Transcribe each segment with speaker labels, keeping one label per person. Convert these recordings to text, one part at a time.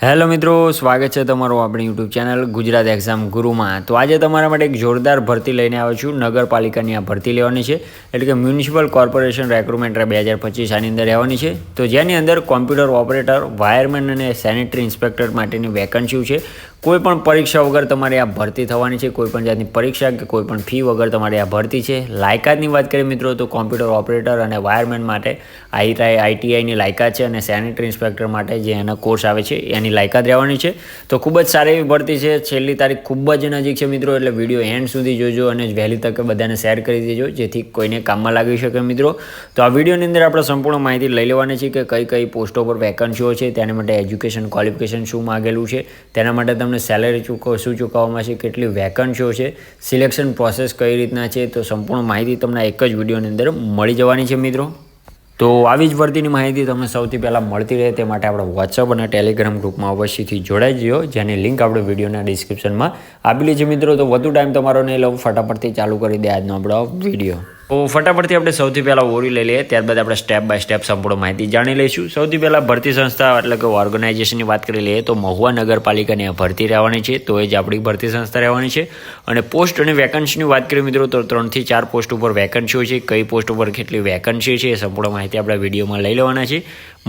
Speaker 1: Hello મિત્રો, સ્વાગત છે તમારું આપણી યુટ્યુબ ચેનલ ગુજરાત એક્ઝામ ગુરુમાં। તો આજે તમારા માટે એક જોરદાર ભરતી લઈને આવ્યો છું। નગરપાલિકાની આ ભરતી લેવાની છે, એટલે કે મ્યુનિસિપલ કોર્પોરેશન રેક્રુટમેન્ટ 2025 આની અંદર રહેવાની છે। તો જેની અંદર કોમ્પ્યુટર ઓપરેટર, વાયરમેન અને સેનિટરી ઇન્સ્પેક્ટર માટેની વેકન્સી છે। કોઈપણ પરીક્ષા વગર તમારે આ ભરતી થવાની છે। કોઈપણ જાતની પરીક્ષા કે કોઈપણ ફી વગર તમારે આ ભરતી છે। લાયકાતની વાત કરીએ મિત્રો તો કોમ્પ્યુટર ઓપરેટર અને વાયરમેન માટે આઈટીઆઈની લાયકાત છે, અને સેનિટરી ઇન્સ્પેક્ટર માટે જે એના કોર્સ આવે છે એની લાયકાત રહેવાની છે। તો ખૂબ જ સારી એવી ભરતી છે। છેલ્લી તારીખ ખૂબ જ નજીક છે મિત્રો, એટલે વિડીયો એન્ડ સુધી જોજો અને વહેલી તકે બધાને શેર કરી દેજો, જેથી કોઈને કામમાં લાગી શકે મિત્રો। તો આ વિડીયોની અંદર આપણે સંપૂર્ણ માહિતી લઈ લેવાની છે કે કઈ કઈ પોસ્ટો પર વેકન્સીઓ છે, તેના માટે એજ્યુકેશન ક્વોલિફિકેશન શું માગેલું છે, તેના માટે તમને સેલેરી શું ચૂકવવામાં છે, કેટલી વેકન્સીઓ છે, સિલેક્શન પ્રોસેસ કઈ રીતના છે, તો સંપૂર્ણ માહિતી તમને એક જ વિડીયોની અંદર મળી જવાની છે મિત્રો। તો આવી જ ભરતીની માહિતી તમને સૌથી પહેલાં મળતી રહે તે માટે આપણે વોટ્સઅપ અને ટેલિગ્રામ ગ્રુપમાં અવશ્યથી જોડાઈ જજો, જેની લિંક આપણે વિડીયોના ડિસ્ક્રિપ્શનમાં આપેલી છે મિત્રો। તો વધુ ટાઈમ તમારો નહીં લઉં, ફટાફટથી ચાલુ કરી દે આજનો આપણો વિડીયો। તો ફટાફટથી આપણે સૌથી પહેલાં ઓરી લઈ લઈએ, ત્યારબાદ આપણે સ્ટેપ બાય સ્ટેપ સંપૂર્ણ માહિતી જાણી લઈશું। સૌથી પહેલાં ભરતી સંસ્થા એટલે કે ઓર્ગેનાઇઝેશનની વાત કરી લઈએ તો મહુવા નગરપાલિકાની આ ભરતી રહેવાની છે, તો એ જ આપણી ભરતી સંસ્થા રહેવાની છે। અને પોસ્ટ અને વેકન્સીની વાત કરીએ મિત્રો તો 3 થી 4 પોસ્ટ ઉપર વેકન્સીઓ છે। કઈ પોસ્ટ ઉપર કેટલી વેકન્સી છે એ સંપૂર્ણ માહિતી આપણે વિડીયોમાં લઈ લેવાના છે।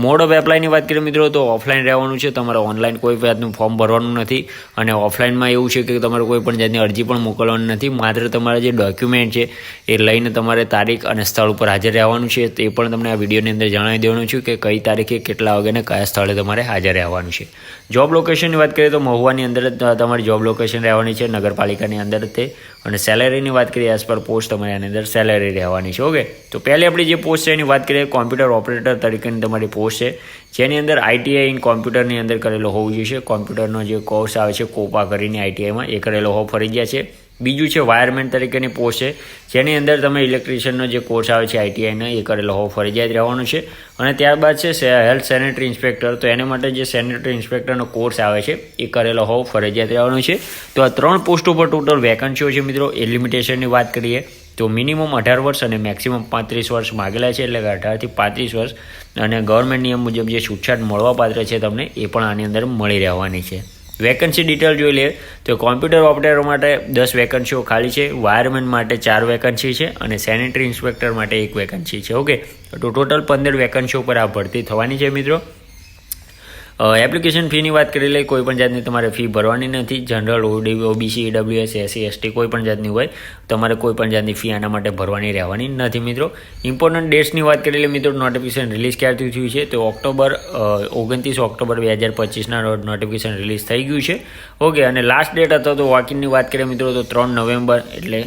Speaker 1: મોડ ઓફ એપ્લાયની વાત કરીએ મિત્રો તો ઓફલાઈન રહેવાનું છે, તમારે ઓનલાઈન કોઈ જાતનું ફોર્મ ભરવાનું નથી। અને ઓફલાઈનમાં એવું છે કે તમારે કોઈ પણ જાતની અરજી પણ મોકલવાની નથી, માત્ર તમારા જે ડોક્યુમેન્ટ છે એ લઈને તમારે તારીખ અને સ્થળ ઉપર હાજર રહેવાનું છે। તે પણ તમને આ વિડીયોની અંદર જણાવી દેવાનું છું કે કઈ તારીખે કેટલા વાગે ને કયા સ્થળે તમારે હાજર રહેવાનું છે। જોબ લોકેશનની વાત કરીએ તો મહુવાની અંદર જ તમારી જોબ લોકેશન રહેવાની છે, નગરપાલિકાની અંદર તે। અને સેલેરીની વાત કરીએ એઝ પર પોસ્ટ તમારી આની અંદર સેલેરી રહેવાની છે। ઓકે, તો પહેલી આપણી જે પોસ્ટ છે એની વાત કરીએ કોમ્પ્યુટર ઓપરેટર તરીકેની તમારી પોસ્ટ છે, જેની અંદર આઈટીઆઈ ઇન કોમ્પ્યુટરની અંદર કરેલો હોવું જોઈએ। કોમ્પ્યુટરનો જે કોર્સ આવે છે કોપા કરીને આઈટીઆઈમાં એ કરેલો હોવો ફરજિયાત છે। બીજું છે વાયરમેન તરીકેની પોસ્ટ છે, જેની અંદર તમે ઇલેક્ટ્રિશિયનનો જે કોર્સ આવે છે આઈટીઆઈનો એ કરેલો હોવો ફરજિયાત રહેવાનો છે। અને ત્યારબાદ છે હેલ્થ સેનિટરી ઇન્સ્પેક્ટર, તો એને માટે જે સેનિટરી ઇન્સ્પેક્ટરનો કોર્સ આવે છે એ કરેલો હોવો ફરજિયાત રહેવાનો છે। તો આ 3 પોસ્ટો પર ટોટલ વેકન્સીઓ છે મિત્રો। એ લિમિટેશનની વાત કરીએ તો મિનિમમ 18 વર્ષ અને મેક્સિમમ 35 વર્ષ માગેલા છે, એટલે કે 18 થી 35 વર્ષ। અને ગવર્મેન્ટ નિયમ મુજબ જે છૂટછાટ મળવાપાત્ર છે તમને એ પણ આની અંદર મળી રહેવાની છે। વેકન્સી ડિટેલ જોઈ લઈએ તો કોમ્પ્યુટર ઓપરેટર માટે 10 વેકન્સીઓ ખાલી છે, વાયરમેન માટે 4 વેકન્સી છે, અને સેનિટરી ઇન્સ્પેક્ટર માટે 1 વેકન્સી છે। ઓકે, તો ટોટલ 15 વેકન્સીઓ પર આ ભરતી થવાની છે મિત્રો। એપ્લિકેશન ફીની વાત કરી લઈએ, કોઈ પણ જાતની તમારે ફી ભરવાની નથી। General, OBC, EWS, SC, ST કોઈ પણ જાતની હોય તમારે કોઈ પણ જાતની ફી આના માટે ભરવાની રહેવાની નથી મિત્રો। ઇમ્પોર્ટન્ટ ડેટ્સની વાત કરી લઈએ મિત્રો, નોટિફિકેશન રિલીઝ ક્યારથી થયું છે તો 29 ઓક્ટોબર 2025ના નોટિફિકેશન રિલીઝ થઈ ગયું છે। ઓકે, અને લાસ્ટ ડેટ હતો તો વોકિનની વાત કરીએ મિત્રો તો 3 નવેમ્બર, એટલે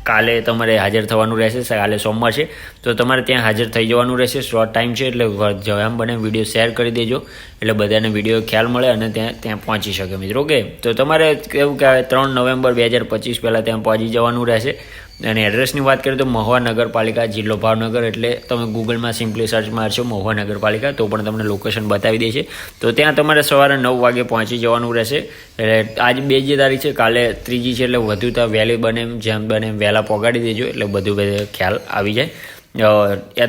Speaker 1: કાલે તમારે હાજર થવાનું રહેશે। કાલે સોમવાર છે તો તમારે ત્યાં હાજર થઈ જવાનું રહેશે। શોર્ટ ટાઈમ છે એટલે જેમ બને વિડીયો શેર કરી દેજો, એટલે બધાને વિડીયો ખ્યાલ મળે અને ત્યાં પહોંચી શકે મિત્રો। ઓકે, તો તમારે કેવું કે 3 નવેમ્બર 2025 પહેલાં ત્યાં પહોંચી જવાનું રહેશે। અને એડ્રેસની વાત કરીએ તો મહુવા નગરપાલિકા, જિલ્લો ભાવનગર, એટલે તમે ગૂગલમાં સિમ્પલી સર્ચ મારશો મહુવા નગરપાલિકા તો પણ તમને લોકેશન બતાવી દે છે। તો ત્યાં તમારે સવારે 9 વાગે પહોંચી જવાનું રહેશે। એટલે આજ 2 તારીખ છે, કાલે 3 છે, એટલે વધુ તો વહેલી બને જેમ બને વહેલા પહોંચાડી દેજો, એટલે બધું ખ્યાલ આવી જાય।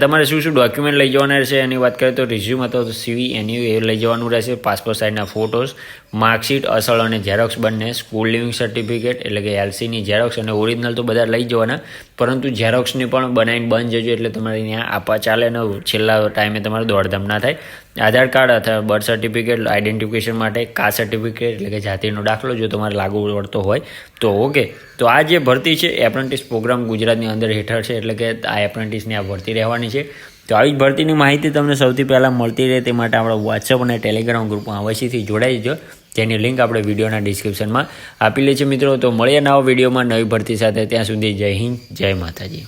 Speaker 1: તમારે શું શું ડોક્યુમેન્ટ લઈ જવાના રહેશે એની વાત કરીએ તો રિઝ્યુમ અથવા તો સીવી એની એ લઈ જવાનું રહેશે, પાસપોર્ટ સાઇઝના ફોટોઝ, માર્કશીટ અસલ અને ઝેરોક્સ બંને, સ્કૂલ લિવિંગ સર્ટિફિકેટ એટલે કે એલસીની ઝેરોક્સ અને ઓરિજિનલ તો બધા લઈ જવાના, પરંતુ ઝેરોક્સની પણ બનાવીને બંધ જજો, એટલે તમારે અહીંયા આપવા ચાલે ને છેલ્લા ટાઈમે તમારે દોડધામ ના થાય। આધાર કાર્ડ અથવા બર્થ સર્ટિફિકેટ આઈડેન્ટિફિકેશન માટે, કાસ્ટ સર્ટિફિકેટ એટલે કે જાતિનો દાખલો જો તમારે લાગુ પડતો હોય તો। ઓકે, તો આ જે ભરતી છે એપ્રેન્ટિસ પ્રોગ્રામ ગુજરાતની અંદર હેઠળ છે, એટલે કે આ એપ્રેન્ટિસની આ ભરતી રહેવાની છે। તો આવી જ ભરતીની માહિતી તમને સૌથી પહેલાં મળતી રહે તે માટે આપણે વોટ્સઅપ અને ટેલિગ્રામ ગ્રુપમાં અવશ્યથી જોડાઈ જજો, જેની લિંક આપણે વિડીયોના ડિસ્ક્રિપ્શનમાં આપેલી છે મિત્રો। તો મળીએ નવા વિડીયોમાં નવી ભરતી સાથે, ત્યાં સુધી જય હિન્દ, જય માતાજી।